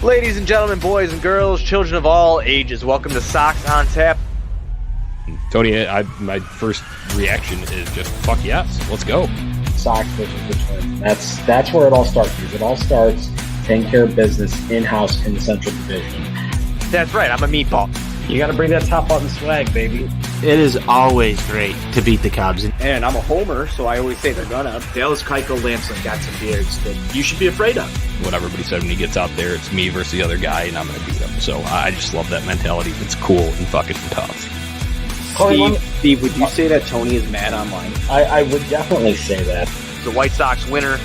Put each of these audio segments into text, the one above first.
Ladies and gentlemen, boys and girls, children of all ages, welcome to Sox On Tap. Tony, my first reaction is just, fuck yes, let's go. Sox versus the Twins. That's where it all starts. Because it all starts taking care of business in-house in the Central Division. That's right, I'm a meatball. You got to bring that top button swag, baby. It is always great to beat the Cubs. And I'm a homer, so I always say they're gonna. Dallas Keuchel Lansing got some beards that you should be afraid of. What everybody said when he gets out there, it's me versus the other guy, and I'm going to beat him. So I just love that mentality. It's cool and fucking tough. Steve, would you say that Tony is mad online? I would definitely say that. The White Sox winner.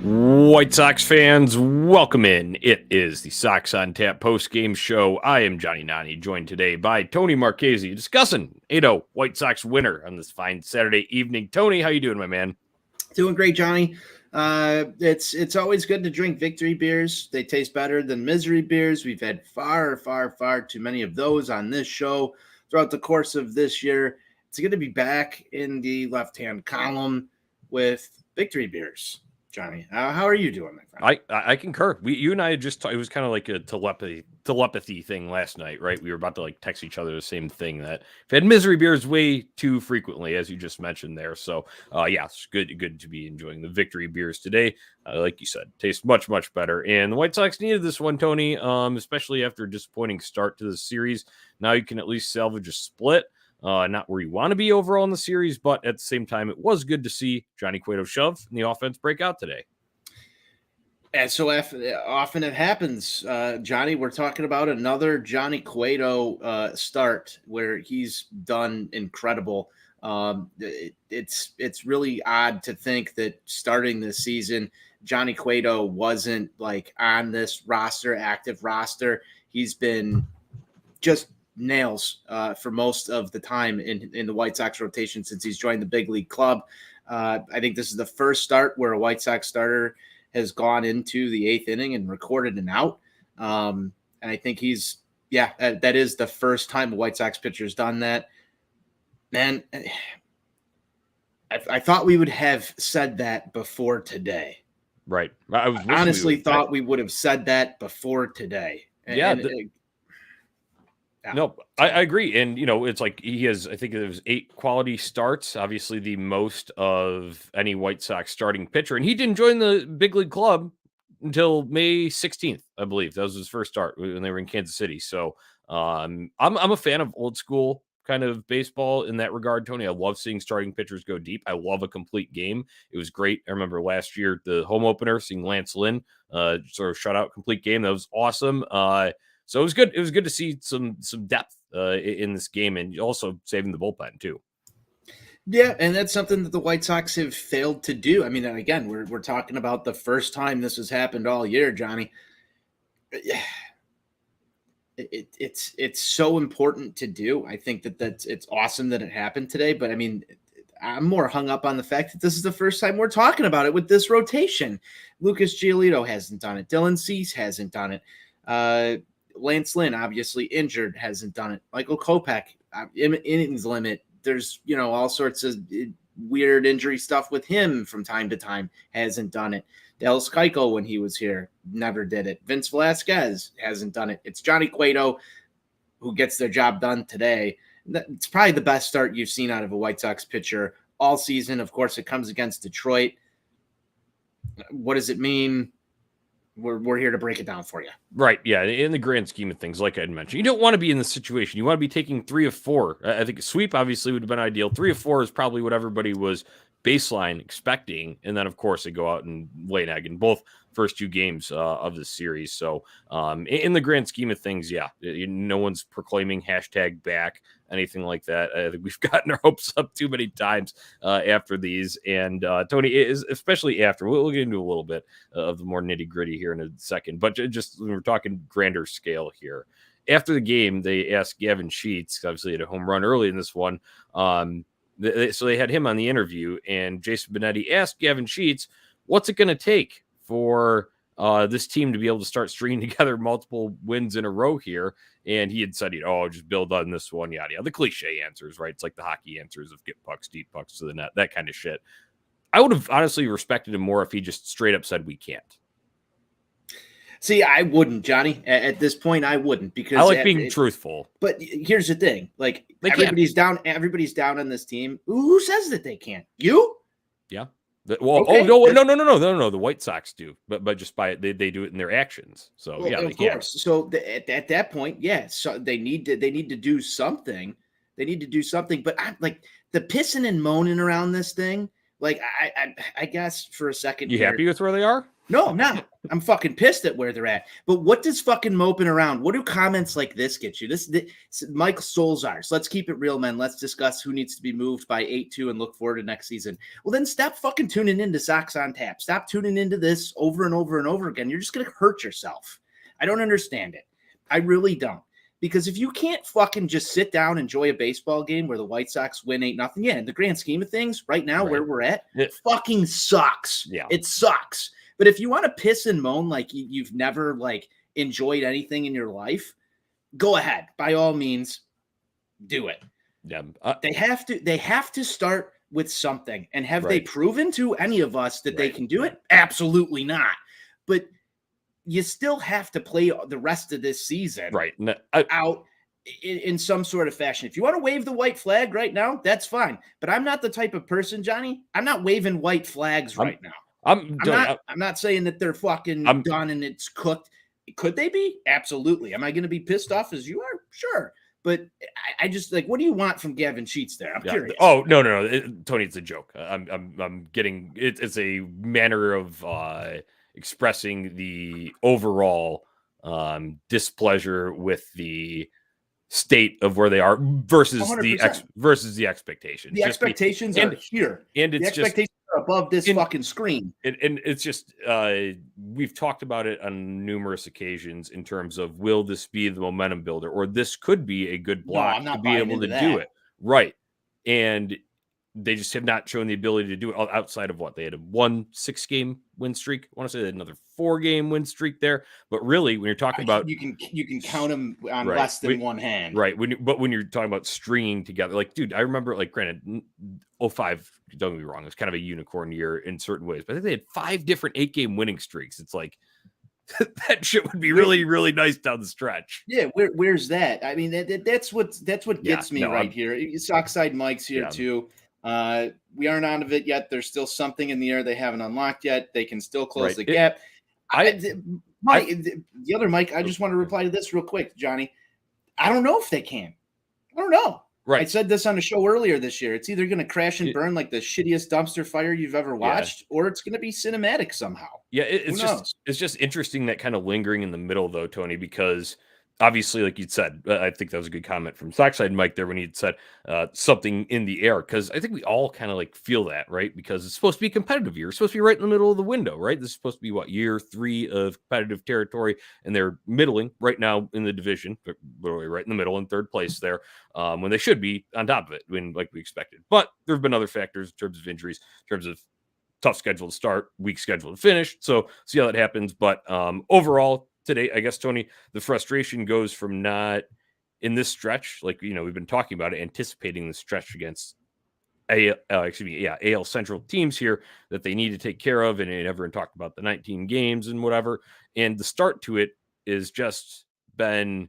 White Sox fans, welcome in. It is the Sox on Tap post-game show. I am Johnny Nani, joined today by Tony Marchese, discussing 8-0 White Sox winner on this fine Saturday evening. Tony, how you doing, my man? Doing great, Johnny. It's always good to drink victory beers. They taste better than misery beers. We've had far too many of those on this show throughout the course of this year. It's good to be back in the left-hand column with victory beers. Johnny, how are you doing, my friend? I concur. You and I just it was kind of like a telepathy thing last night, right? We were about to like text each other the same thing, that we've had misery beers way too frequently, as you just mentioned there. So yeah, it's good to be enjoying the victory beers today. Like you said, tastes much better. And the White Sox needed this one, Tony, especially after a disappointing start to the series. Now you can at least salvage a split. Not where you want to be overall in the series, but at the same time, it was good to see Johnny Cueto shove and the offense break out today. And so often it happens, Johnny. We're talking about another Johnny Cueto start where he's done incredible. It's really odd to think that starting this season, Johnny Cueto wasn't like on this active roster. He's been just nails for most of the time in the White Sox rotation since he's joined the big league club. I think this is the first start where a White Sox starter has gone into the eighth inning and recorded an out. And I think that is the first time a White Sox pitcher has done that. Man, I thought we would have said that before today. Right. I honestly thought we would have said that before today. No, I agree. And, it's like he has, I think it was 8 quality starts, obviously the most of any White Sox starting pitcher. And he didn't join the big league club until May 16th, I believe. That was his first start when they were in Kansas City. So I'm a fan of old school kind of baseball in that regard, Tony. I love seeing starting pitchers go deep. I love a complete game. It was great. I remember last year, the home opener, seeing Lance Lynn sort of shut out complete game. That was awesome. So it was good. It was good to see some depth in this game, and also saving the bullpen too. Yeah, and that's something that the White Sox have failed to do. I mean, again, we're talking about the first time this has happened all year, Johnny. It's so important to do. I think it's awesome that it happened today, but I mean, I'm more hung up on the fact that this is the first time we're talking about it with this rotation. Lucas Giolito hasn't done it. Dylan Cease hasn't done it. Lance Lynn, obviously injured, hasn't done it. Michael Kopech, innings limit. There's, all sorts of weird injury stuff with him from time to time, hasn't done it. Dallas Keuchel, when he was here, never did it. Vince Velasquez hasn't done it. It's Johnny Cueto who gets their job done today. It's probably the best start you've seen out of a White Sox pitcher all season. Of course, it comes against Detroit. What does it mean? We're here to break it down for you. Right. Yeah. In the grand scheme of things, like I'd mentioned, you don't want to be in this situation. You want to be taking 3 of 4. I think a sweep obviously would have been ideal. 3 of 4 is probably what everybody was baseline expecting. And then, of course, they go out and lay an egg in both first 2 games of the series. So in the grand scheme of things, yeah, no one's proclaiming #back, anything like that. I think we've gotten our hopes up too many times after these. And Tony, is especially after, we'll get into a little bit of the more nitty gritty here in a second, but just when we're talking grander scale here. After the game, they asked Gavin Sheets, obviously had a home run early in this one. So they had him on the interview, and Jason Benetti asked Gavin Sheets, what's it going to take for this team to be able to start stringing together multiple wins in a row here. And he had said, just build on this one, yada yada. The cliche answers, right? It's like the hockey answers of get pucks, deep pucks to the net, that kind of shit. I would have honestly respected him more if he just straight up said we can't. See, I wouldn't, Johnny. At this point, I wouldn't, because I like being truthful. But here's the thing: like everybody's down on this team. Who says that they can't? You? Yeah. Okay. No. The White Sox do, but just by it, they do it in their actions. So yeah, of course. So at that point, yeah. So they need to do something. They need to do something. But I'm like the pissing and moaning around this thing. Like I guess for a second, you happy with where they are? No, I'm not. I'm fucking pissed at where they're at. But what does fucking moping around? What do comments like this get you? This Mike Solzars. Let's keep it real, man. Let's discuss who needs to be moved by 8-2 and look forward to next season. Well, then stop fucking tuning into Sox on Tap. Stop tuning into this over and over and over again. You're just going to hurt yourself. I don't understand it. I really don't. Because if you can't fucking just sit down, enjoy a baseball game where the White Sox win 8-0, yeah, in the grand scheme of things, right now where we're at, it fucking sucks. Yeah. It sucks. But if you want to piss and moan like you've never like enjoyed anything in your life, go ahead. By all means, do it. Yeah. They have to start with something. And have they proven to any of us that they can do it? Absolutely not. But you still have to play the rest of this season out in some sort of fashion. If you want to wave the white flag right now, that's fine. But I'm not the type of person, Johnny. I'm not waving white flags right now. I'm not saying that they're fucking done and it's cooked. Could they be? Absolutely. Am I going to be pissed off as you are? Sure. But I just like, what do you want from Gavin Sheets there? I'm curious. Oh, no. Tony, it's a joke. I'm getting it's a manner of expressing the overall displeasure with the state of where they are versus 100%. The expectations. The expectations are here, and it's the expectations are above this fucking screen. And it's just we've talked about it on numerous occasions in terms of, will this be the momentum builder, or this could be a good block to be able to do it right. And they just have not shown the ability to do it outside of what they had a 6-game win streak. I want to say they had another 4-game win streak there. But really, when you're talking about, you can count them on less than one hand, right? When you're talking about stringing together, like, dude, I remember, like, granted, 05, don't get me wrong, it was kind of a unicorn year in certain ways, but I think they had 5 different 8-game winning streaks. It's like that shit would be really, really nice down the stretch. Yeah, where's that? I mean, that's what gets me here. Sockside Mike's here too. We aren't out of it yet. There's still something in the air they haven't unlocked yet. They can still close the gap. The other Mike, I just want to reply to this real quick, Johnny. I don't know if they can. I don't know. Right. I said this on a show earlier this year. It's either going to crash and burn like the shittiest dumpster fire you've ever watched, or it's going to be cinematic somehow. Yeah, it's just interesting, that kind of lingering in the middle, though, Tony, because obviously, like you'd said, I think that was a good comment from Sockside Mike there when he'd said something in the air, because I think we all kind of like feel that, right? Because it's supposed to be a competitive year. It's supposed to be right in the middle of the window, right? This is supposed to be year 3 of competitive territory, and they're middling right now in the division, but literally right in the middle in 3rd place there, when they should be on top of it, like we expected. But there have been other factors in terms of injuries, in terms of tough schedule to start, weak schedule to finish. So see how that happens. But overall, today, I guess, Tony, the frustration goes from not in this stretch, like, we've been talking about it, anticipating the stretch against AL Central teams here that they need to take care of, and everyone talked about the 19 games and whatever. And the start to it is just been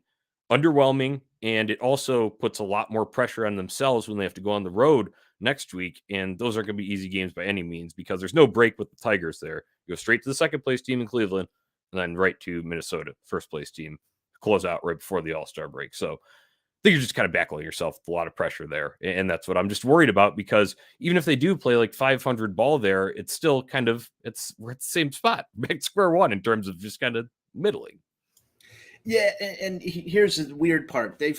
underwhelming, and it also puts a lot more pressure on themselves when they have to go on the road next week. And those aren't going to be easy games by any means, because there's no break with the Tigers there. You go straight to the 2nd place team in Cleveland, and then right to Minnesota, 1st place team, close out right before the All-Star break. So I think you're just kind of backloading yourself with a lot of pressure there. And that's what I'm just worried about, because even if they do play like 500 ball there, it's still we're at the same spot, back to square one in terms of just kind of middling. Yeah, and here's the weird part. They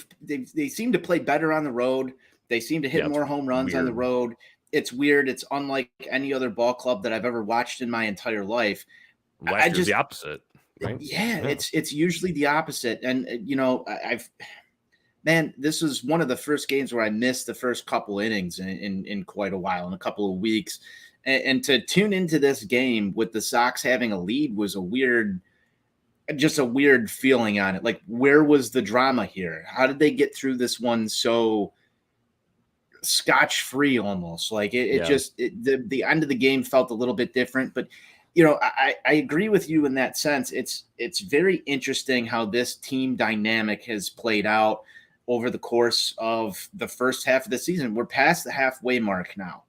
seem to play better on the road. They seem to hit more home runs on the road. It's weird. It's unlike any other ball club that I've ever watched in my entire life. Last year's the opposite, right? Yeah, it's usually the opposite. And this was one of the first games where I missed the first couple innings in quite a while, in a couple of weeks. And to tune into this game with the Sox having a lead was just a weird feeling on it. Like, where was the drama here? How did they get through this one so scotch-free almost? Like the end of the game felt a little bit different, but I agree with you in that sense. It's very interesting how this team dynamic has played out over the course of the first half of the season. We're past the halfway mark now.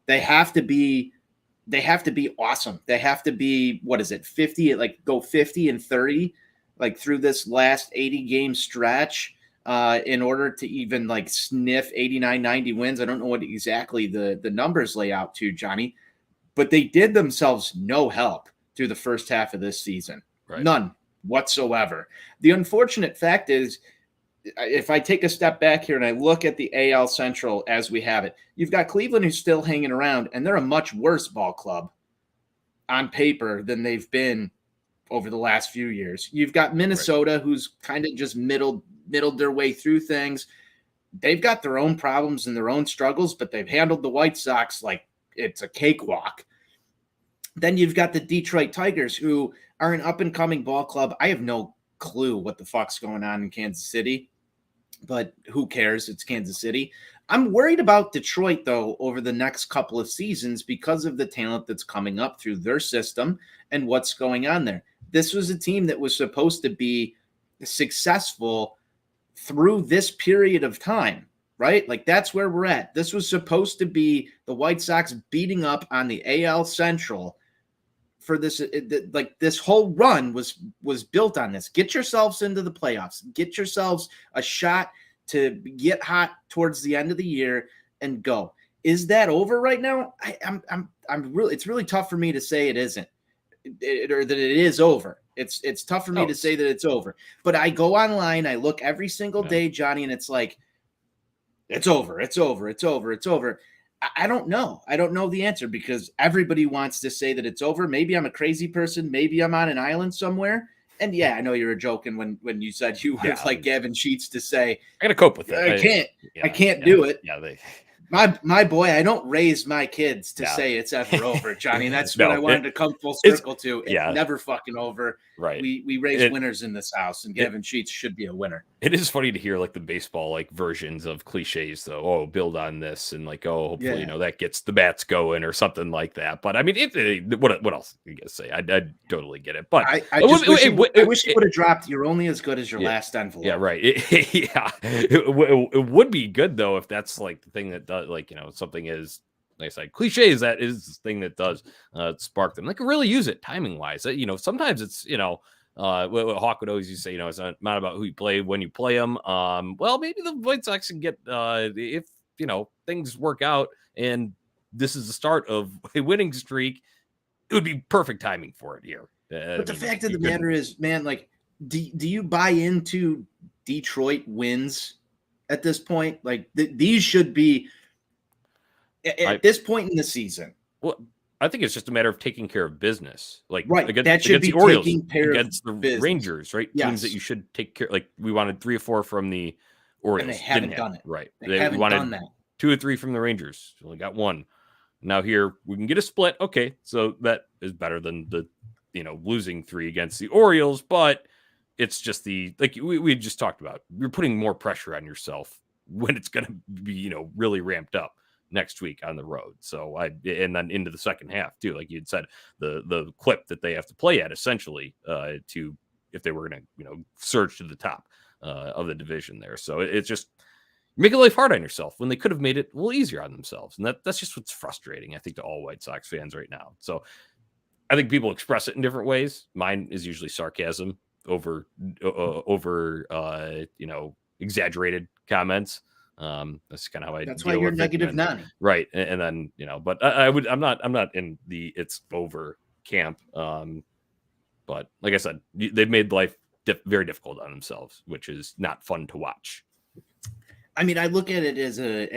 They have to be awesome. They have to be, 50, like go 50 and 30, like through this last 80 game stretch in order to even like sniff 89, 90 wins. I don't know what exactly the numbers lay out to, Johnny, but they did themselves no help through the first half of this season. Right. None whatsoever. The unfortunate fact is, if I take a step back here and I look at the AL Central as we have it, you've got Cleveland who's still hanging around, and they're a much worse ball club on paper than they've been over the last few years. You've got Minnesota, who's kind of just middled their way through things. They've got their own problems and their own struggles, but they've handled the White Sox like it's a cakewalk. Then you've got the Detroit Tigers, who are an up-and-coming ball club. I have no clue what the fuck's going on in Kansas City, but who cares? It's Kansas City. I'm worried about Detroit, though, over the next couple of seasons because of the talent that's coming up through their system and what's going on there. This was a team that was supposed to be successful through this period of time, right? Like, that's where we're at. This was supposed to be the White Sox beating up on the AL Central for this. Like, this whole run was built on this. Get yourselves into the playoffs. Get yourselves a shot to get hot towards the end of the year and go. Is that over right now? It's really tough for me to say it isn't, or that it is over. It's tough for me to say that it's over. But I go online, I look every single day, Johnny, and it's like, it's over. It's over. It's over. It's over. I don't know. I don't know the answer because everybody wants to say that it's over. Maybe I'm a crazy person. Maybe I'm on an island somewhere. And yeah, I know you were joking when you said you were like Gavin Sheets to say, I got to cope with it. I can't do it. Yeah, my boy, I don't raise my kids to say it's ever over, Johnny. And that's what I wanted to come full circle to. It's never fucking over. Right. We raise winners in this house, and Gavin Sheets should be a winner. It is funny to hear like the baseball like versions of cliches though. Oh, build on this and like, oh, hopefully that gets the bats going or something like that. But I mean, what else you guys say? I totally get it. But I wish it would have dropped. You're only as good as your last envelope. Yeah, right. It would be good though if that's like the thing that does, like, something is, like I said, cliches, that is the thing that does spark them. Like, really use it timing wise. Sometimes it's what Hawk would always used to say, it's not about who you play when you play them. Well, maybe the White Sox can get if things work out and this is the start of a winning streak, it would be perfect timing for it here. But the fact of the matter is, man, like, do you buy into Detroit wins at this point? Like, these should be at this point in the season. Well, I think it's just a matter of taking care of business. Like, against the Orioles, against the business. Rangers, right? Yes. Teams that you should take care. Like, we wanted 3 or 4 from the Orioles. And they haven't done it. Right. They haven't done that. 2 or 3 from the Rangers. Only got 1. Now here we can get a split. Okay, so that is better than the losing 3 against the Orioles, but it's just we just talked about. You're putting more pressure on yourself when it's going to be really ramped up next week on the road. So and then into the second half too, like you'd said, the clip that they have to play at essentially to if they were going to surge to the top of the division there. So it's just making life hard on yourself when they could have made it a little easier on themselves, and that's just what's frustrating, I think, to all White Sox fans right now. So I think people express it in different ways. Mine is usually sarcasm over exaggerated comments. That's kind of how I. That's why you're negative Nanny, right? And then but I'm not in the it's over camp. But like I said, they've made life very difficult on themselves, which is not fun to watch. I mean, I look at it as the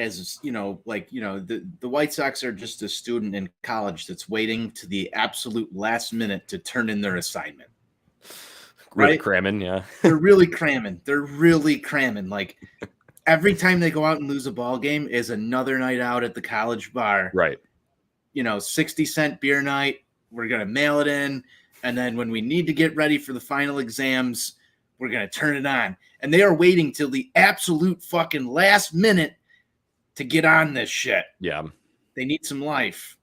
White Sox are just a student in college that's waiting to the absolute last minute to turn in their assignment. Really right? cramming, yeah. They're really cramming. Like, every time they go out and lose a ball game is another night out at the college bar. Right. 60-cent beer night. We're going to mail it in. And then when we need to get ready for the final exams, we're going to turn it on. And they are waiting till the absolute fucking last minute to get on this shit. Yeah. They need some life.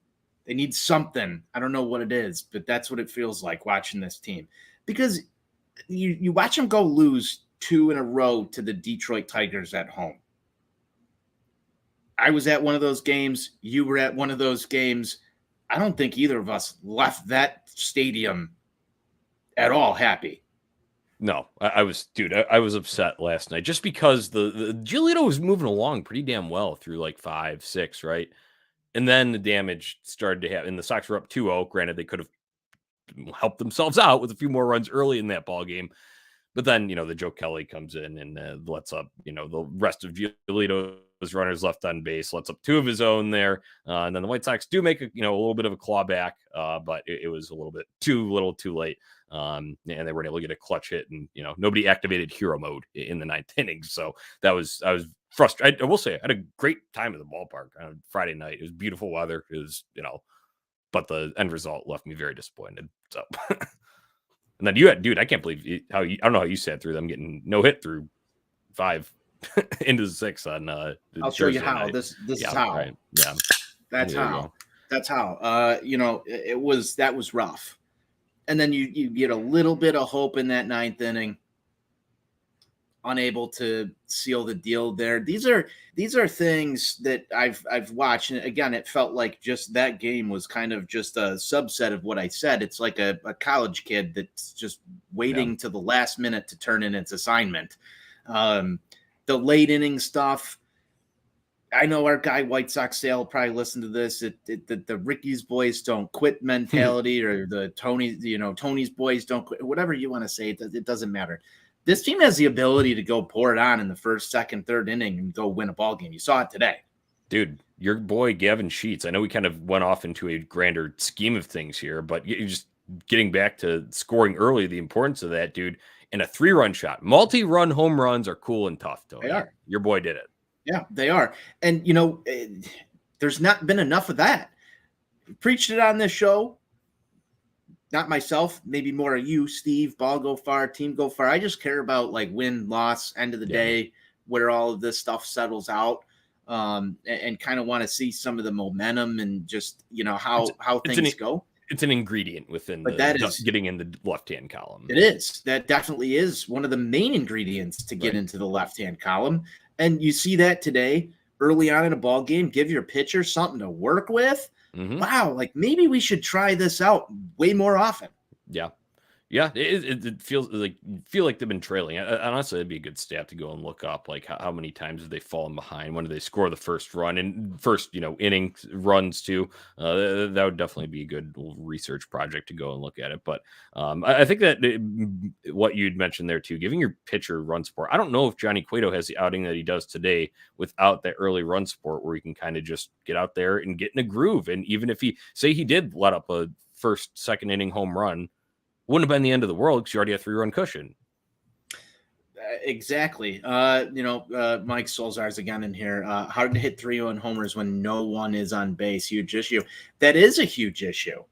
They need something. I don't know what it is, but that's what it feels like watching this team. Because you watch them go lose 2 in a row to the Detroit Tigers at home. I was at one of those games. You were at one of those games. I don't think either of us left that stadium at all happy. No, I was upset last night just because the Giolito was moving along pretty damn well through like 5, 6, right? And then the damage started to happen. And the Sox were up 2-0. Granted, they could have helped themselves out with a few more runs early in that ball game. But then, the Joe Kelly comes in and lets up, the rest of Giolito's runners left on base, lets up 2 of his own there. And then the White Sox do make a little bit of a claw back, but it was a little bit too late. And they weren't able to get a clutch hit, and nobody activated hero mode in the 9th inning. So I was frustrated. I will say I had a great time at the ballpark on Friday night. It was beautiful weather. It was, but the end result left me very disappointed. So, and then you had, dude, I can't believe I don't know how you sat through them getting no hit through 5 into the 6 on. I'll show you how. This is how. Right. Yeah, that's how. That's how. That was rough. And then you get a little bit of hope in that 9th inning. Unable to seal the deal there. These are things that I've watched, and again, it felt like just that game was kind of just a subset of what I said. It's like a college kid that's just waiting to the last minute to turn in its assignment. The late inning stuff. I know our guy White Sox Sale will probably listen to this. The Ricky's boys don't quit mentality, or the Tony's boys don't quit. Whatever you want to say, it doesn't matter. This team has the ability to go pour it on in the 1st, 2nd, 3rd inning and go win a ball game. You saw it today. Dude, your boy Gavin Sheets. I know we kind of went off into a grander scheme of things here, but you're just getting back to scoring early, the importance of that, dude. And a 3-run shot. Multi-run home runs are cool and tough, Tony. They are. Your boy did it. Yeah, they are. And, there's not been enough of that. Preached it on this show. Not myself, maybe more of you, Steve, ball go far, team go far. I just care about like win, loss, end of the day, where all of this stuff settles out, and kind of want to see some of the momentum and just, how things go. It's an ingredient within getting in the left-hand column. It is. That definitely is one of the main ingredients to get into the left-hand column. And you see that today early on in a ball game, give your pitcher something to work with. Mm-hmm. Wow, like maybe we should try this out way more often. Yeah. Yeah, it feels like they've been trailing. Honestly, it'd be a good stat to go and look up, like how many times have they fallen behind? When do they score the first run and first, inning runs too? That would definitely be a good research project to go and look at it. But I think that what you'd mentioned there too, giving your pitcher run support. I don't know if Johnny Cueto has the outing that he does today without that early run support, where he can kind of just get out there and get in a groove. And even if he did let up a 1st, 2nd inning home run, wouldn't have been the end of the world because you already have 3-run cushion. Exactly. Mike Solzar's again in here. Hard to hit 3-run homers when no one is on base. Huge issue. That is a huge issue.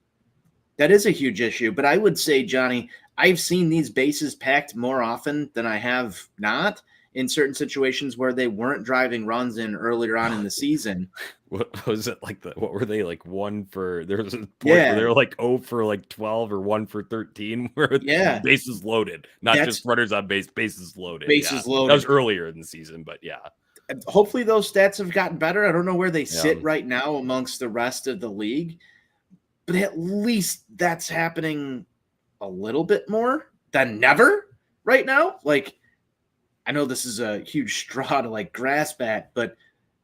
But I would say, Johnny, I've seen these bases packed more often than I have not, in certain situations where they weren't driving runs in earlier on in the season. What was it like? What were they like? 1 for, there was a point where they were like 0 for like 12 or 1 for 13, where bases loaded, not just runners on base, bases loaded. Loaded. That was earlier in the season, but yeah. Hopefully those stats have gotten better. I don't know where they sit right now amongst the rest of the league, but at least that's happening a little bit more than never right now. Like, I know this is a huge straw to like grasp at, but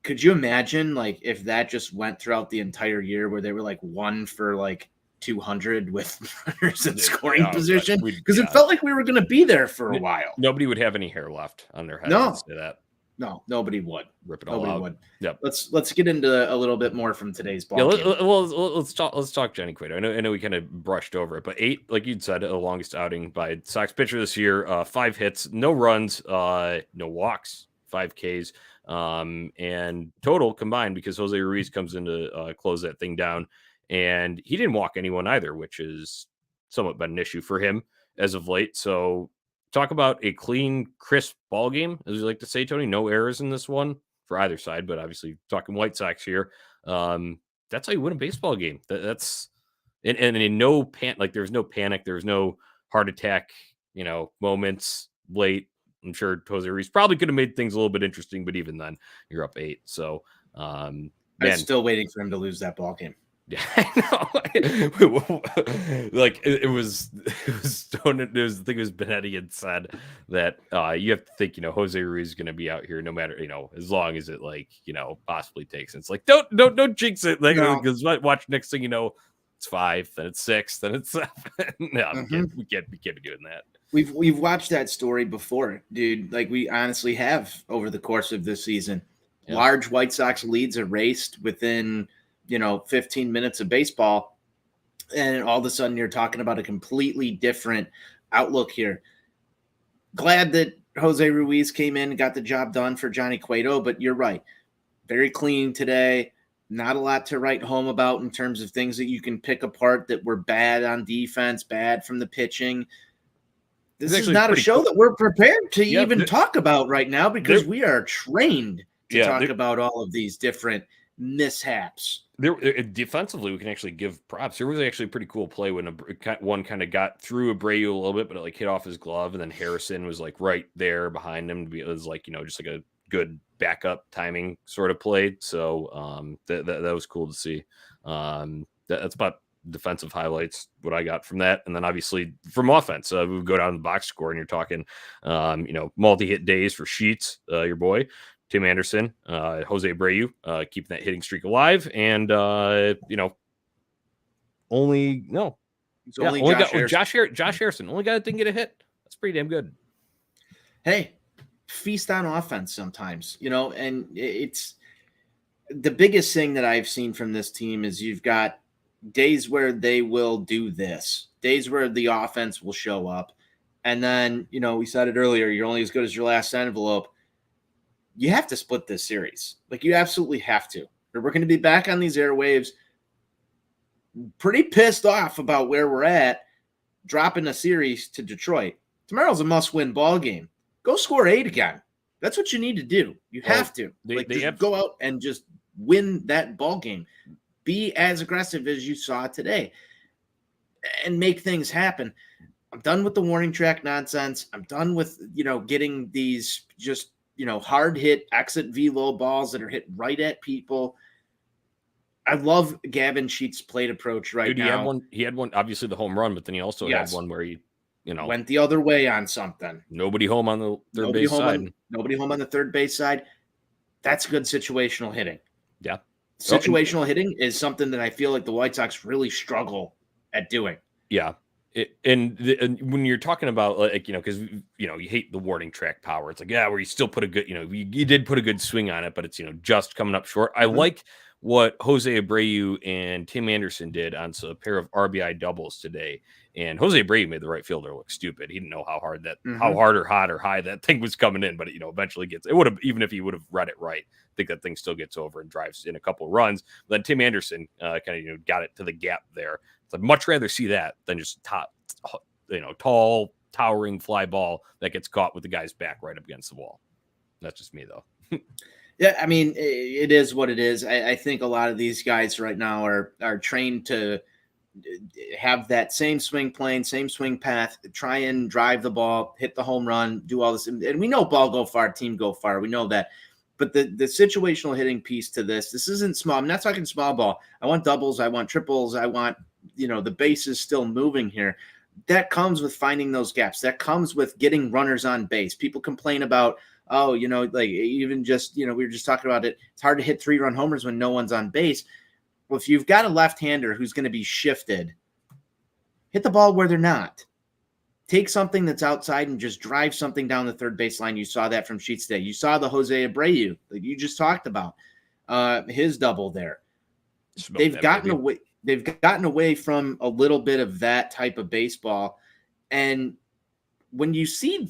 could you imagine like if that just went throughout the entire year, where they were like 1 for like 200 with runners in scoring position? Because it felt like we were going to be there for a while. Nobody would have any hair left on their head. No, say that. No, nobody would. Rip it all out. Would. Yep. Let's get into a little bit more from today's ball. Let's talk Johnny Cueto. I know we kind of brushed over it, but 8, like you'd said, the longest outing by Sox pitcher this year. 5 hits, no runs, no walks, 5 Ks, and total combined, because Jose Ruiz comes in to close that thing down. and he didn't walk anyone either, which is somewhat been an issue for him as of late. So talk about a clean, crisp ball game, as we like to say, Tony. No errors in this one for either side, but obviously talking White Sox here. That's how you win a baseball game. That's and in no there's no panic, there's no heart attack, moments late. I'm sure Jose Ruiz probably could have made things a little bit interesting, but even then, you're up 8. So, I'm still waiting for him to lose that ball game. Yeah, I know. Like it was I think it was Benetti had said that you have to think, Jose Ruiz is going to be out here no matter, as long as it possibly takes. It's like don't jinx it, because watch, next thing you know, it's 5, then it's 6, then it's 7. No, we can't be doing that. We've watched that story before, dude. Like we honestly have over the course of this season. Yeah. Large White Sox leads erased within 15 minutes of baseball, and all of a sudden you're talking about a completely different outlook here. Glad that Jose Ruiz came in and got the job done for Johnny Cueto, but you're right. Very clean today. Not a lot to write home about in terms of things that you can pick apart that were bad on defense, bad from the pitching. This is not a show that we're prepared to even talk about right now, because we are trained to talk about all of these different mishaps. Defensively, we can actually give props. There was actually a pretty cool play when one kind of got through Abreu a little bit, but it hit off his glove, and then Harrison was right there behind him. It was just a good backup timing sort of play. So that was cool to see. That's about defensive highlights, what I got from that. And then obviously from offense, we go down the box score, and you're talking multi-hit days for Sheets, your boy Tim Anderson, Jose Abreu, keeping that hitting streak alive, and Josh Harrison, only guy that didn't get a hit. That's pretty damn good. Hey, feast on offense sometimes, and it's the biggest thing that I've seen from this team is you've got days where they will do this, days where the offense will show up, and then we said it earlier, you're only as good as your last envelope. You have to split this series. You absolutely have to. We're going to be back on these airwaves pretty pissed off about where we're at, dropping a series to Detroit. Tomorrow's a must-win ball game. Go score 8 again. That's what you need to do. You have to. Go out and just win that ball game. Be as aggressive as you saw today and make things happen. I'm done with the warning track nonsense. I'm done with, getting these just hard hit exit velo balls that are hit right at people. I love Gavin Sheets' plate approach now. He had one, obviously the home run, but then he also had one where he, went the other way on something. Nobody home on the third base side. Nobody home on the third base side. That's good situational hitting. Yeah. Situational hitting is something that I feel like the White Sox really struggle at doing. Yeah. And when you're talking about because you hate the warning track power, it's where you still put a good, you did put a good swing on it, but it's just coming up short. I like what Jose Abreu and Tim Anderson did on a pair of RBI doubles today, and Jose Abreu made the right fielder look stupid. He didn't know how hard or hot or high that thing was coming in, but eventually it would have, even if he would have read it right, I think that thing still gets over and drives in a couple of runs. Then Tim Anderson kind of got it to the gap there. So I'd much rather see that than just tall, towering fly ball that gets caught with the guy's back right up against the wall. That's just me, though. Yeah, I mean, it is what it is. I think a lot of these guys right now are trained to have that same swing plane, same swing path, try and drive the ball, hit the home run, do all this. And we know ball go far, team go far. We know that. But the situational hitting piece to this isn't small. I'm not talking small ball. I want doubles. I want triples. I want, the base is still moving here. That comes with finding those gaps. That comes with getting runners on base. People complain about, even just, we were just talking about it. It's hard to hit 3-run homers when no one's on base. Well, if you've got a left-hander who's going to be shifted, hit the ball where they're not. Take something that's outside and just drive something down the third baseline. You saw that from Sheets today. You saw the Jose Abreu that you just talked about, his double there. They've gotten away from a little bit of that type of baseball. And when you see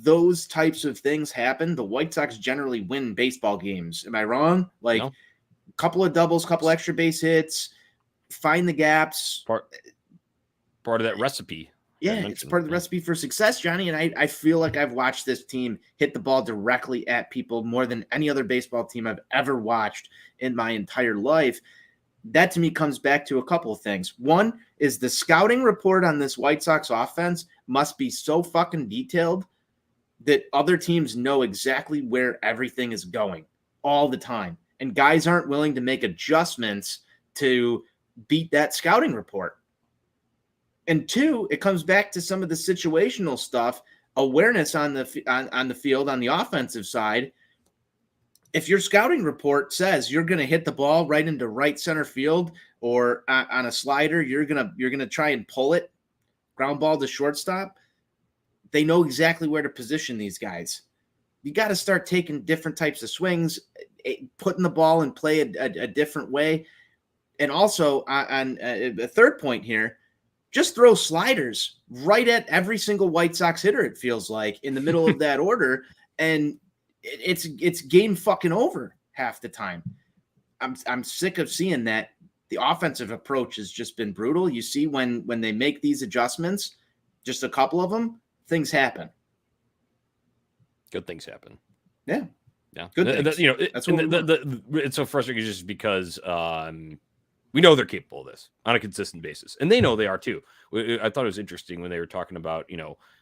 those types of things happen, the White Sox generally win baseball games. Am I wrong? No. A couple of doubles, couple extra base hits, find the gaps. Part of that recipe. Yeah, it's part of the recipe for success, Johnny. And I feel like I've watched this team hit the ball directly at people more than any other baseball team I've ever watched in my entire life. That to me comes back to a couple of things. One is the scouting report on this White Sox offense must be so fucking detailed that other teams know exactly where everything is going all the time. And guys aren't willing to make adjustments to beat that scouting report. And two, it comes back to some of the situational stuff, awareness on the on the field on the offensive side. If your scouting report says you're going to hit the ball right into right center field or on a slider, you're gonna try and pull it, ground ball to shortstop. They know exactly where to position these guys. You got to start taking different types of swings, putting the ball in play a different way, and also on a third point here. Just throw sliders right at every single White Sox hitter, it feels like, in the middle of that order. And it's game fucking over half the time. I'm sick of seeing that. The offensive approach has just been brutal. You see when they make these adjustments, just a couple of them, things happen. Good things happen. Yeah. Yeah. Good things. That's what it's so frustrating just because we know they're capable of this on a consistent basis, and they know they are too. I thought it was interesting when they were talking about,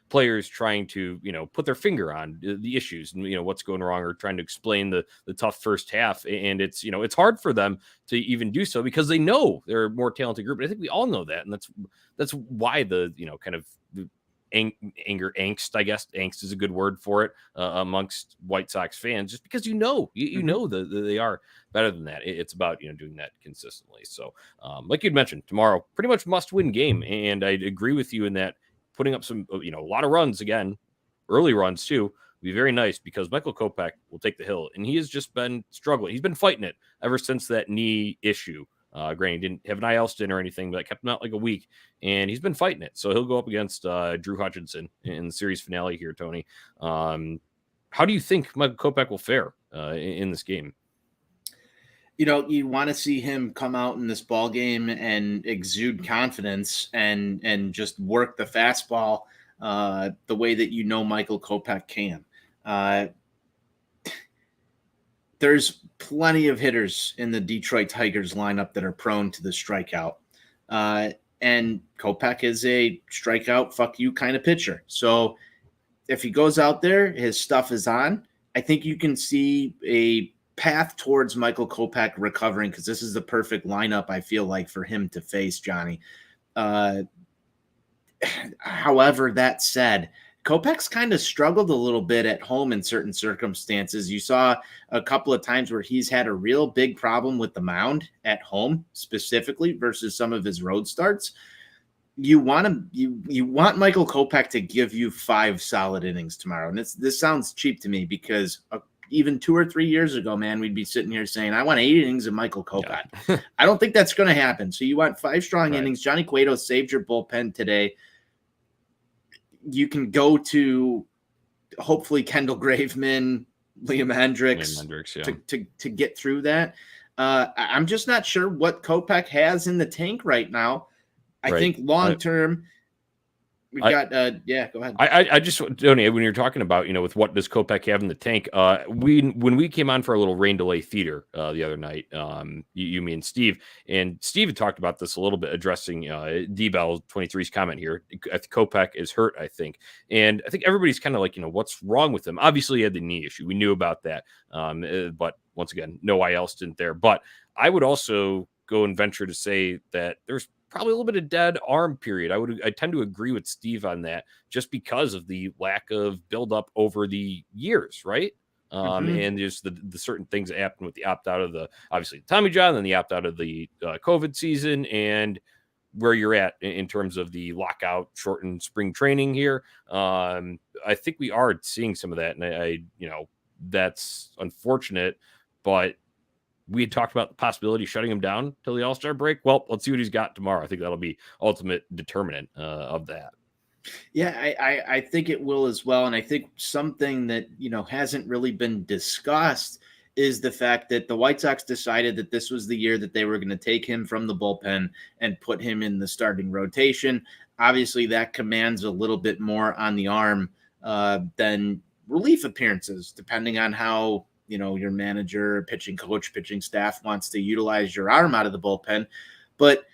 players trying to, put their finger on the issues and, what's going wrong, or trying to explain the tough first half. And it's, it's hard for them to even do so because they know they're a more talented group. And I think we all know that. And that's why the, kind of anger, angst, I guess angst is a good word for it, amongst White Sox fans, just because you know that they are better than that. It's about doing that consistently. So like you'd mentioned, tomorrow pretty much must win game, and I agree with you in that putting up some a lot of runs, again early runs too, will be very nice, because Michael Kopech will take the hill, and he has just been struggling. He's been fighting it ever since that knee issue. Granted, he didn't have an IL stint or anything, but it kept him out like a week, and he's been fighting it. So he'll go up against Drew Hutchinson in the series finale here, Tony. How do you think Michael Kopech will fare in this game? You want to see him come out in this ball game and exude confidence and just work the fastball the way that Michael Kopech can. There's plenty of hitters in the Detroit Tigers lineup that are prone to the strikeout. And Kopech is a strikeout, fuck you kind of pitcher. So if he goes out there, his stuff is on. I think you can see a path towards Michael Kopech recovering, because this is the perfect lineup, I feel like, for him to face, Johnny. However, that said, Kopech's kind of struggled a little bit at home in certain circumstances. You saw a couple of times where he's had a real big problem with the mound at home, specifically, versus some of his road starts. You want Michael Kopech to give you 5 solid innings tomorrow. And this sounds cheap to me, because even 2 or 3 years ago, man, we'd be sitting here saying, I want 8 innings of Michael Kopech. Yeah. I don't think that's going to happen. So you want 5 strong innings. Johnny Cueto saved your bullpen today. You can go to hopefully Kendall Graveman, Liam Hendricks to get through that. I'm just not sure what Kopech has in the tank right now. I think long-term we've got go ahead. I just, Tony, when you're talking about, with what does Kopech have in the tank, when we came on for a little rain delay theater the other night, you, me, and Steve had talked about this a little bit, addressing D-Bell 23's comment here. Kopech is hurt, I think. And I think everybody's kind of like, what's wrong with him? Obviously, he had the knee issue. We knew about that. But once again, no IL stint there. But I would also go and venture to say that there's probably a little bit of dead arm period. I tend to agree with Steve on that, just because of the lack of buildup over the years, right? And just the certain things that happened with the opt out of obviously Tommy John, and then the opt out of the COVID season, and where you're at in terms of the lockout, shortened spring training here. I think we are seeing some of that, and I that's unfortunate, but we had talked about the possibility of shutting him down till the All-Star break. Well, let's see what he's got tomorrow. I think that'll be ultimate determinant of that. Yeah, I think it will as well. And I think something that, hasn't really been discussed is the fact that the White Sox decided that this was the year that they were going to take him from the bullpen and put him in the starting rotation. Obviously, that commands a little bit more on the arm than relief appearances, depending on how, your manager, pitching coach, pitching staff wants to utilize your arm out of the bullpen. But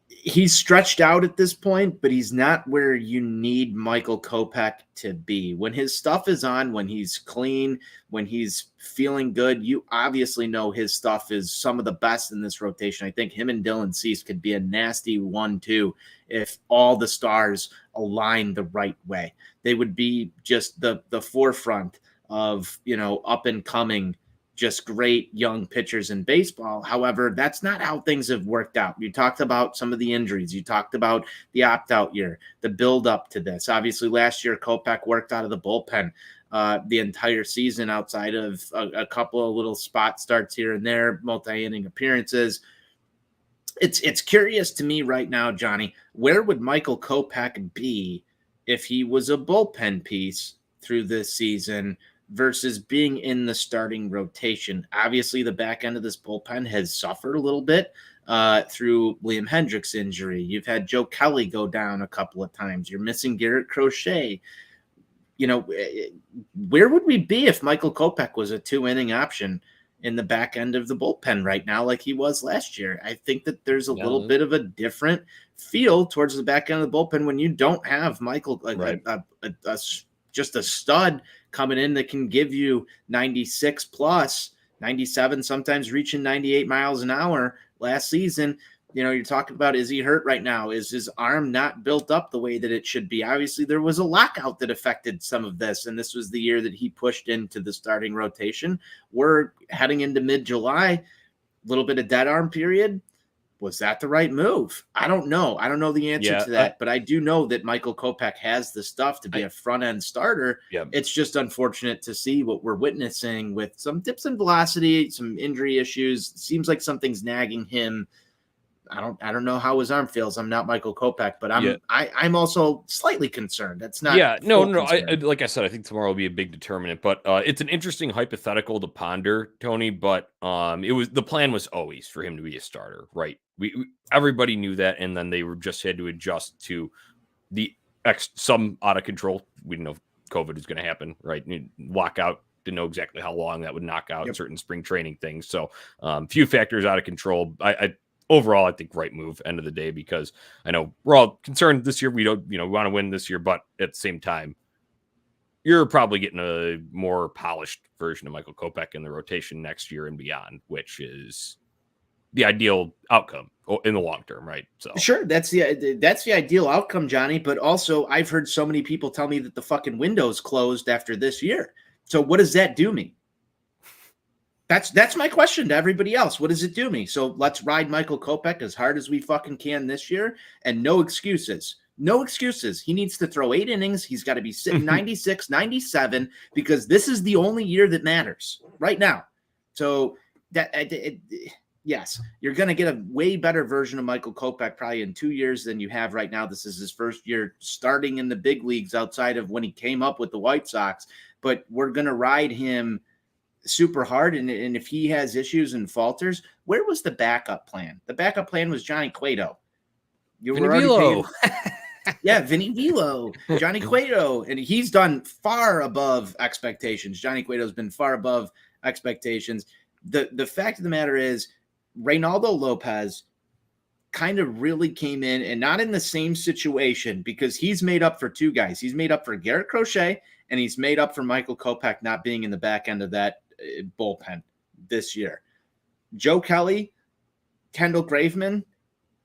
he's stretched out at this point, but he's not where you need Michael Kopech to be. When his stuff is on, when he's clean, when he's feeling good, you obviously know his stuff is some of the best in this rotation. I think him and Dylan Cease could be a nasty 1-2 if all the stars align the right way. They would be just the forefront of, up and coming, just great young pitchers in baseball. However, that's not how things have worked out. You talked about some of the injuries. You talked about the opt-out year, the build up to this. Obviously, last year, Kopech worked out of the bullpen the entire season outside of a couple of little spot starts here and there, multi-inning appearances. It's curious to me right now, Johnny, where would Michael Kopech be if he was a bullpen piece through this season versus being in the starting rotation? Obviously, the back end of this bullpen has suffered a little bit through Liam Hendriks' injury. You've had Joe Kelly go down a couple of times. You're missing Garrett Crochet. Where would we be if Michael Kopech was a 2-inning option in the back end of the bullpen right now like he was last year? I think that there's a little bit of a different feel towards the back end of the bullpen when you don't have Michael, just a stud coming in that can give you 96 plus, 97, sometimes reaching 98 miles an hour last season. You're talking about, is he hurt right now? Is his arm not built up the way that it should be? Obviously, there was a lockout that affected some of this, and this was the year that he pushed into the starting rotation. We're heading into mid-July, a little bit of dead arm period. Was that the right move? I don't know. I don't know the answer to that, but I do know that Michael Kopech has the stuff to be a front-end starter. It's just unfortunate to see what we're witnessing with some dips in velocity, some injury issues. It seems like something's nagging him. I don't know how his arm feels. I'm not Michael Kopech, but I'm also slightly concerned. That's not. No. Like I said, I think tomorrow will be a big determinant. But it's an interesting hypothetical to ponder, Tony. But the plan was always for him to be a starter, right? Everybody knew that, and then they just had to adjust to some out of control. We didn't know if COVID was going to happen, right? Lockout. Didn't know exactly how long that would knock out certain spring training things. So few factors out of control. Overall, I think right move end of the day, because I know we're all concerned this year. We don't, we want to win this year, but at the same time, you're probably getting a more polished version of Michael Kopech in the rotation next year and beyond, which is the ideal outcome in the long term, right? So sure, that's the ideal outcome, Johnny. But also, I've heard so many people tell me that the fucking window's closed after this year. So what does that do me? That's my question to everybody else. What does it do me? So let's ride Michael Kopech as hard as we fucking can this year, and no excuses. No excuses. He needs to throw 8 innings. He's got to be sitting 96, 97, because this is the only year that matters right now. So yes, you're going to get a way better version of Michael Kopech probably in 2 years than you have right now. This is his first year starting in the big leagues outside of when he came up with the White Sox, but we're going to ride him super hard. And if he has issues and falters, where was the backup plan? The backup plan was Johnny Cueto. Vinny Velo, Johnny Cueto. And he's done far above expectations. Johnny Cueto's been far above expectations. The fact of the matter is, Reynaldo Lopez kind of really came in, and not in the same situation, because he's made up for 2 guys. He's made up for Garrett Crochet, and he's made up for Michael Kopech not being in the back end of that bullpen this year. Joe Kelly, Kendall Graveman.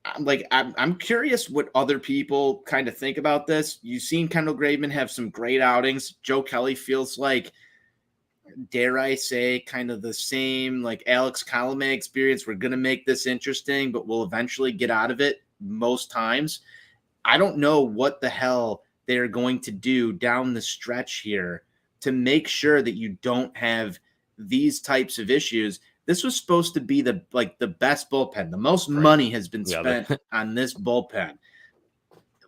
I'm curious what other people kind of think about this. You've seen Kendall Graveman have some great outings. Joe Kelly feels like, dare I say, kind of the same like Alex Colomé experience. We're going to make this interesting, but we'll eventually get out of it most times. I don't know what the hell they're going to do down the stretch here to make sure that you don't have these types of issues. This was supposed to be the best bullpen. The most money has been spent on this bullpen.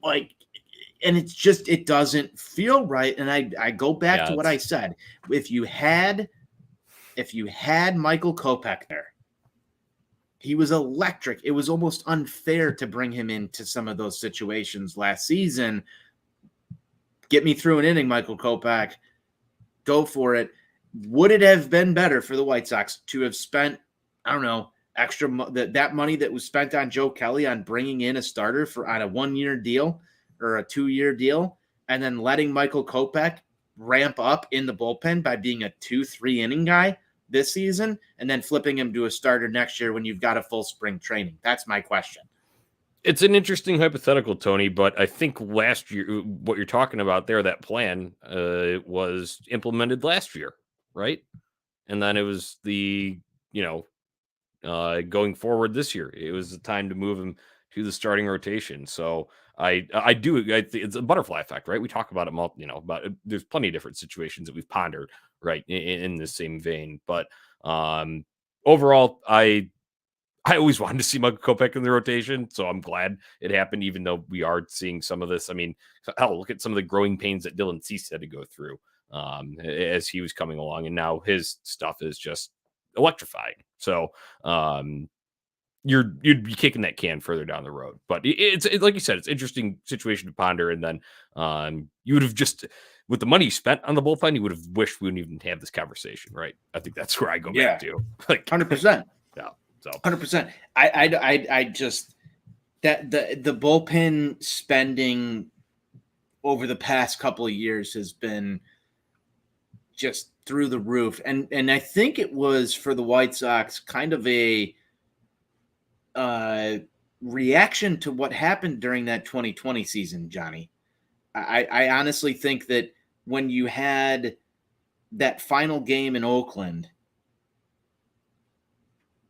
And it's just, it doesn't feel right. And I go back to what I said. If you had if you had Michael Kopech there, he was electric. It was almost unfair to bring him into some of those situations last season. Get me through an inning, Michael Kopech. Go for it. Would it have been better for the White Sox to have spent, I don't know, that money that was spent on Joe Kelly on bringing in a starter on a 1-year deal or a 2-year deal, and then letting Michael Kopech ramp up in the bullpen by being a 2-3 inning guy this season, and then flipping him to a starter next year when you've got a full spring training? That's my question. It's an interesting hypothetical, Tony, but I think last year, what you're talking about there, that plan was implemented last year, right? And then it was the, going forward this year, it was the time to move him to the starting rotation. So I think it's a butterfly effect, right? We talk about it, about there's plenty of different situations that we've pondered, right, in the same vein. But overall, I always wanted to see Michael Kopech in the rotation, so I'm glad it happened, even though we are seeing some of this. I mean, hell, look at some of the growing pains that Dylan Cease had to go through as he was coming along, and now his stuff is just electrifying. So you'd be kicking that can further down the road. But it's like you said, it's an interesting situation to ponder. And then you would have just, with the money you spent on the bullpen, you would have wished we wouldn't even have this conversation, right? I think that's where I go back to. Like 100%. Yeah. So 100%. I just that the bullpen spending over the past couple of years has been just through the roof, and I think it was for the White Sox kind of a reaction to what happened during that 2020 season, Johnny. I honestly think that when you had that final game in Oakland,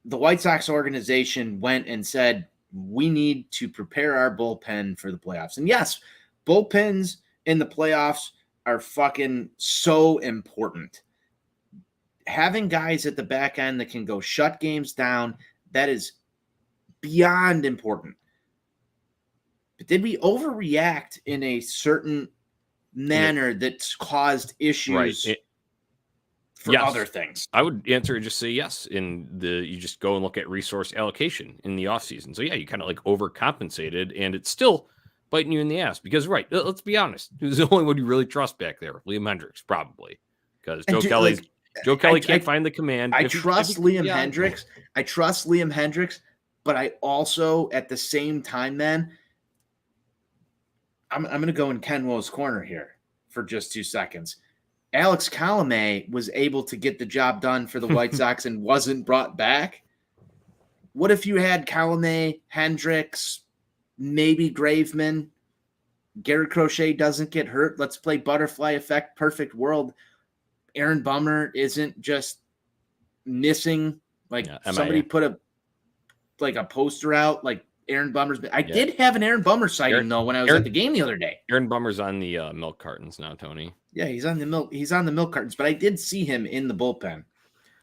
the White Sox organization went and said, we need to prepare our bullpen for the playoffs. And yes, bullpens in the playoffs are fucking so important. Having guys at the back end that can go shut games down, that is beyond important. But did we overreact in a certain manner that's caused issues for other things? I would answer and just say yes. You just go and look at resource allocation in the offseason. So yeah, you kind of like overcompensated, and it's still biting you in the ass because, right, let's be honest, who's the only one you really trust back there? Liam Hendricks, probably, because Joe Kelly can't find the command. I trust Liam Hendricks. I trust Liam Hendricks, but I also, at the same time, man, I'm going to go in Ken Woe's corner here for just 2 seconds. Alex Colomé was able to get the job done for the White Sox and wasn't brought back. What if you had Colomé, Hendricks, maybe Graveman? Garrett Crochet doesn't get hurt. Let's play butterfly effect, perfect world. Aaron Bummer isn't just missing. Somebody put a poster out like Aaron Bummer's. I did have an Aaron Bummer sighting though when I was at the game the other day. Aaron Bummer's on the milk cartons now, Tony. Yeah, he's on the milk cartons, but I did see him in the bullpen.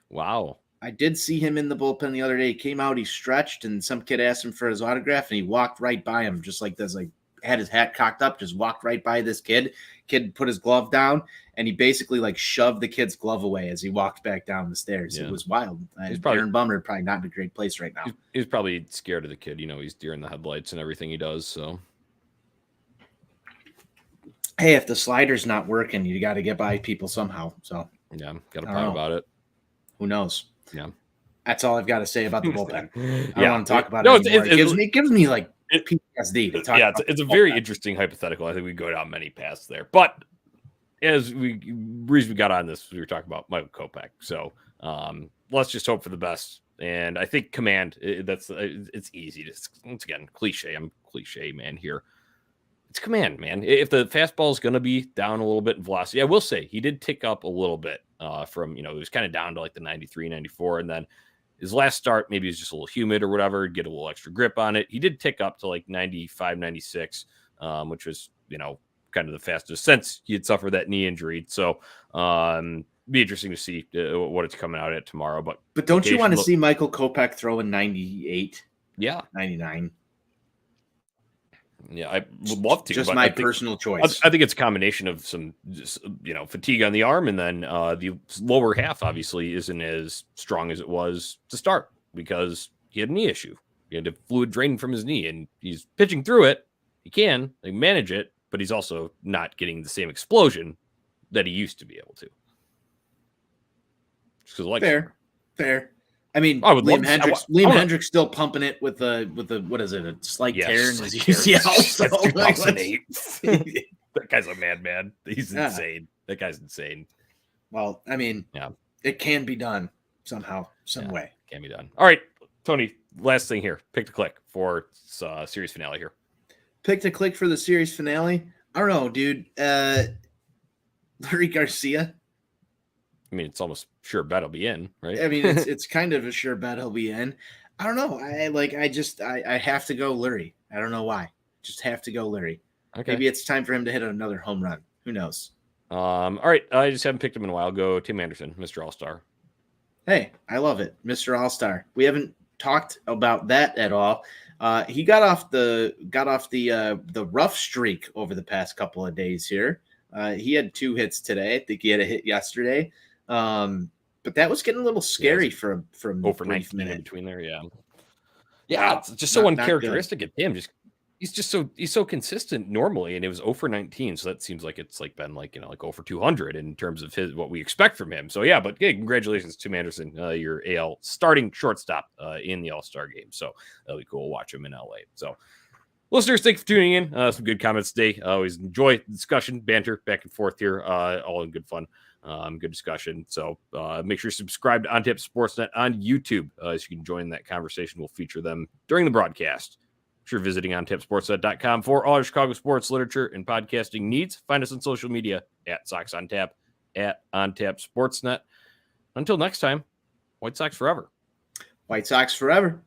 Wow. I did see him in the bullpen the other day. He came out, he stretched, and some kid asked him for his autograph, and he walked right by him just like this, like had his hat cocked up, just walked right by this kid. Kid put his glove down, and he basically like shoved the kid's glove away as he walked back down the stairs. Yeah. It was wild. Aaron Bummer probably not in a great place right now. He's probably scared of the kid. He's deer in the headlights and everything he does. So, hey, if the slider's not working, you got to get by people somehow. So yeah, got to pout about it. Who knows? Yeah, that's all I've got to say about the bullpen. I don't want to talk about it anymore. It gives me like PTSD to talk about. It's a very interesting hypothetical. I think we go down many paths there. But reason we got on this, we were talking about Michael Kopech. So let's just hope for the best. And I think command, it's easy to, once again, cliche. I'm cliche man here. It's command, man. If the fastball is going to be down a little bit in velocity, I will say he did tick up a little bit from, it was kind of down to like the 93, 94. And then his last start, maybe it was just a little humid or whatever, get a little extra grip on it. He did tick up to like 95, 96, which was, kind of the fastest since he had suffered that knee injury. So be interesting to see what it's coming out at tomorrow. But don't you want to see Michael Kopech throwing 98? Yeah. 99. Yeah, I would love to. Just but my I think, personal choice. I think it's a combination of some, fatigue on the arm, and then the lower half obviously isn't as strong as it was to start because he had a knee issue. He had a fluid draining from his knee, and he's pitching through it. He can manage it, but he's also not getting the same explosion that he used to be able to. Just because, Fair. I mean, I would Liam love Hendricks still pumping it with a what is it? A slight tear in his UCL. UCL. That guy's a madman. He's insane. That guy's insane. Well, I mean, it can be done somehow, some way. Can be done. All right, Tony. Last thing here. Pick to click for series finale here. Pick to click for the series finale. I don't know, dude. Larry Garcia. I mean, it's almost sure bet he'll be in, right? I mean, it's kind of a sure bet he'll be in. I don't know. I have to go Lurie. I don't know why. Just have to go Lurie. Okay. Maybe it's time for him to hit another home run. Who knows? All right. I just haven't picked him in a while. Go Tim Anderson, Mr. All-Star. Hey, I love it. Mr. All-Star. We haven't talked about that at all. He got off the rough streak over the past couple of days here. He had 2 hits today. I think he had a hit yesterday. But that was getting a little scary for a brief minute in between there. Yeah. It's just so uncharacteristic of him. He's so consistent normally, and it was 0 for 19. So that seems like it's been 0 for 200 in terms of what we expect from him. So but congratulations to Tim Anderson, your AL starting shortstop in the All-Star game. So that'll be cool. We'll watch him in LA. So listeners, thanks for tuning in. Some good comments today. I always enjoy the discussion, banter back and forth here, all in good fun. Good discussion. So make sure you subscribe to On Tap Sportsnet on YouTube so you can join that conversation. We'll feature them during the broadcast. Make sure visiting ontapsportsnet.com for all your Chicago sports, literature, and podcasting needs. Find us on social media at Sox On Tap, at On Tap Sportsnet. Until next time, White Sox forever. White Sox forever.